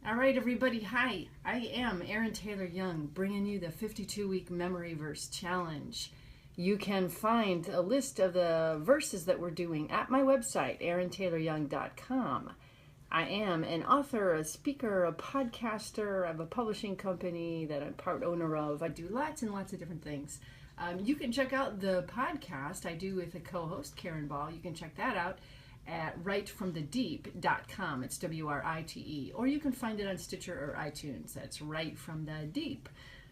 All right, everybody. Hi, I am Erin Taylor Young, bringing you the 52-week memory verse challenge. You can find a list of the verses that we're doing at my website, erintayloryoung.com. I am an author, a speaker, a podcaster. I have a publishing company that I'm part owner of. I do lots and lots of different things. You can check out the podcast I do with a co-host, Karen Ball. You can check that out at writefromthedeep.com. It's WRITE. Or you can find it on Stitcher or iTunes. That's Right From the Deep.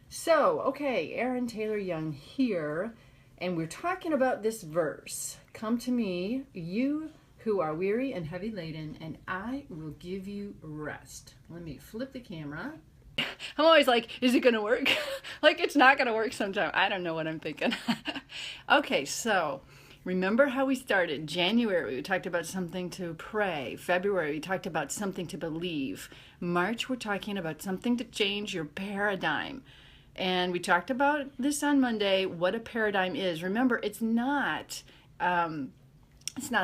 So, okay, Erin Taylor Young here, and we're talking about this verse. Come to me, you who are weary and heavy laden, and I will give you rest. Let me flip the camera. I'm always like, is it going to work? Like, it's not going to work sometime. I don't know what I'm thinking. Okay, so remember how we started? January, we talked about something to pray. February, we talked about something to believe. March, we're talking about something to change your paradigm. And we talked about this on Monday, what a paradigm is. Remember, it's not a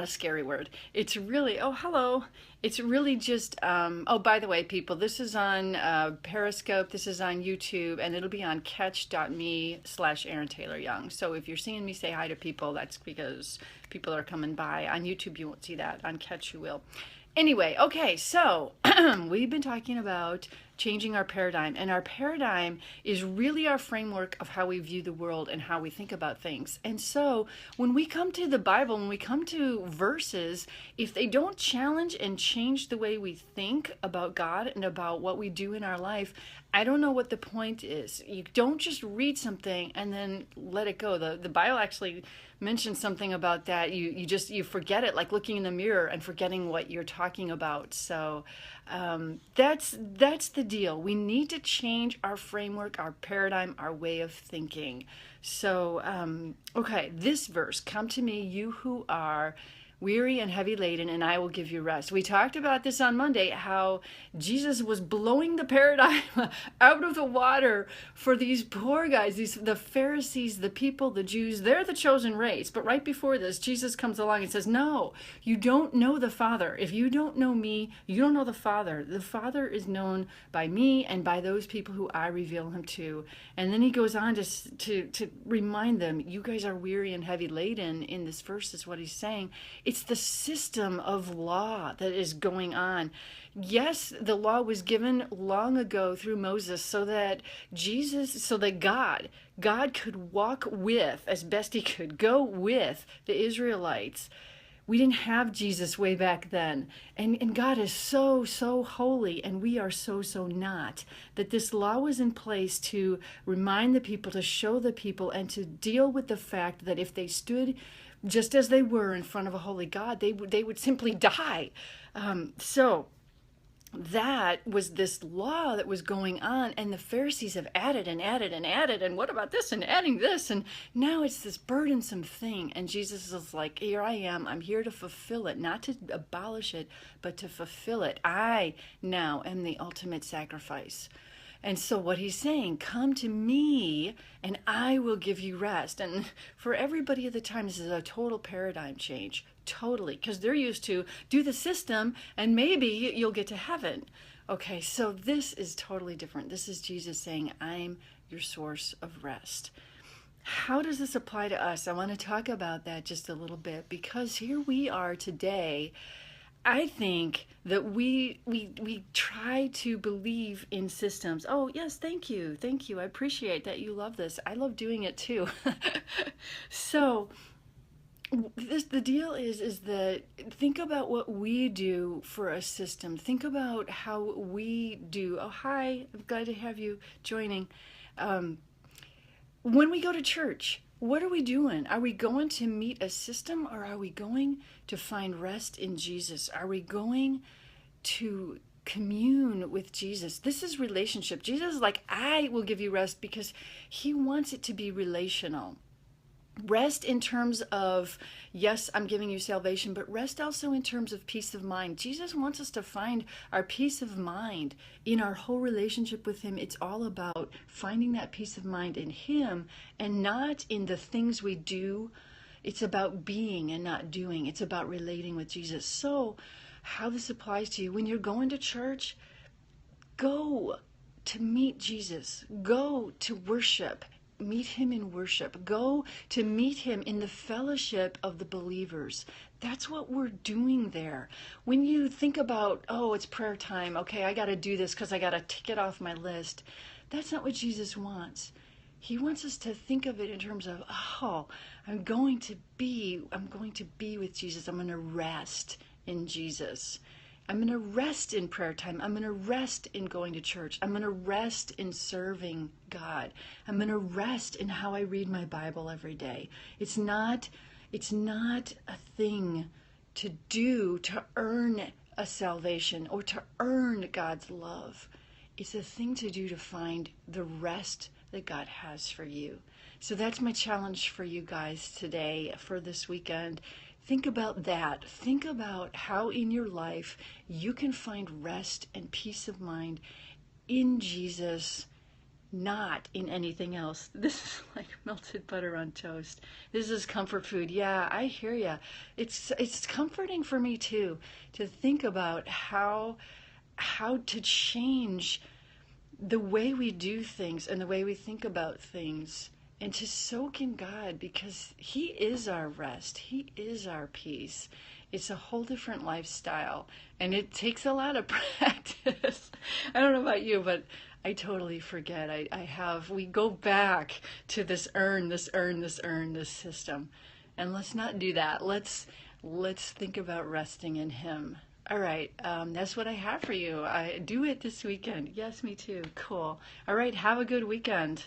scary word. It's really, oh, hello. It's really just, oh, by the way, people, this is on Periscope, this is on YouTube, and it'll be on catch.me/Erin Taylor Young. So if you're seeing me say hi to people, that's because people are coming by. On YouTube, you won't see that. On Catch, you will. Anyway, okay, so we've been talking about changing our paradigm, and our paradigm is really our framework of how we view the world and how we think about things. And so when we come to the Bible, when we come to verses, if they don't challenge and change the way we think about God and about what we do in our life, I don't know what the point is. You don't just read something and then let it go. The Bible actually mentions something about that. You forget it, like looking in the mirror and forgetting what you're talking about. So that's the deal. We need to change our framework, our paradigm, our way of thinking. So okay, this verse: "Come to me, you who are weary and heavy laden, and I will give you rest." We talked about this on Monday, how Jesus was blowing the paradigm out of the water for these poor guys, the Pharisees, the people, the Jews. They're the chosen race. But right before this, Jesus comes along and says, no, you don't know the Father. If you don't know me, you don't know the Father. The Father is known by me and by those people who I reveal him to. And then he goes on to remind them, you guys are weary and heavy laden. In this verse is what he's saying. It's the system of law that is going on. Yes, the law was given long ago through Moses so that God could walk with, as best he could, go with the Israelites. We didn't have Jesus way back then. And God is so, so holy, and we are so, so not. That this law was in place to remind the people, to show the people, and to deal with the fact that if they stood just as they were in front of a holy God, they would simply die. So that was this law that was going on, and the Pharisees have added and added and added, and what about this, and adding this, and now it's this burdensome thing. And Jesus is like, here I am, I'm here to fulfill it, not to abolish it, but to fulfill it. I now am the ultimate sacrifice. And so what he's saying, come to me and I will give you rest. And for everybody at the time, this is a total paradigm change. Totally. Because they're used to do the system and maybe you'll get to heaven. Okay, so this is totally different. This is Jesus saying, I'm your source of rest. How does this apply to us? I want to talk about that just a little bit, because here we are today. I think that we try to believe in systems. Oh, yes, thank you. Thank you. I appreciate that you love this. I love doing it too. So the deal is that think about what we do for a system. Think about how we do. Oh, hi. I'm glad to have you joining. When we go to church, what are we doing? Are we going to meet a system, or are we going to find rest in Jesus? Are we going to commune with Jesus? This is relationship. Jesus is like, I will give you rest, because he wants it to be relational. Rest in terms of, yes, I'm giving you salvation, but rest also in terms of peace of mind. Jesus wants us to find our peace of mind in our whole relationship with him. It's all about finding that peace of mind in him and not in the things we do. It's about being and not doing. It's about relating with Jesus. So how this applies to you when you're going to church, Go to meet Jesus. Go to worship. Meet him in worship. Go to meet him in the fellowship of the believers. That's what we're doing there. When you think about, oh, it's prayer time. Okay, I got to do this because I got to tick it off my list. That's not what Jesus wants. He wants us to think of it in terms of, oh, I'm going to be with Jesus. I'm going to rest in Jesus. I'm going to rest in prayer time. I'm going to rest in going to church. I'm going to rest in serving God. I'm going to rest in how I read my Bible every day. It's not a thing to do to earn a salvation or to earn God's love. It's a thing to do to find the rest that God has for you. So that's my challenge for you guys today, for this weekend. Think about that. Think about how in your life you can find rest and peace of mind in Jesus, not in anything else. This is like melted butter on toast. This is comfort food. Yeah, I hear ya. It's comforting for me too, to think about how to change the way we do things and the way we think about things, and to soak in God, because he is our rest. He is our peace. It's a whole different lifestyle, and it takes a lot of practice. I don't know about you, but I totally forget. We go back to this system. And let's not do that. Let's think about resting in him. All right, that's what I have for you. I do it this weekend. Yes, me too. Cool. All right, have a good weekend.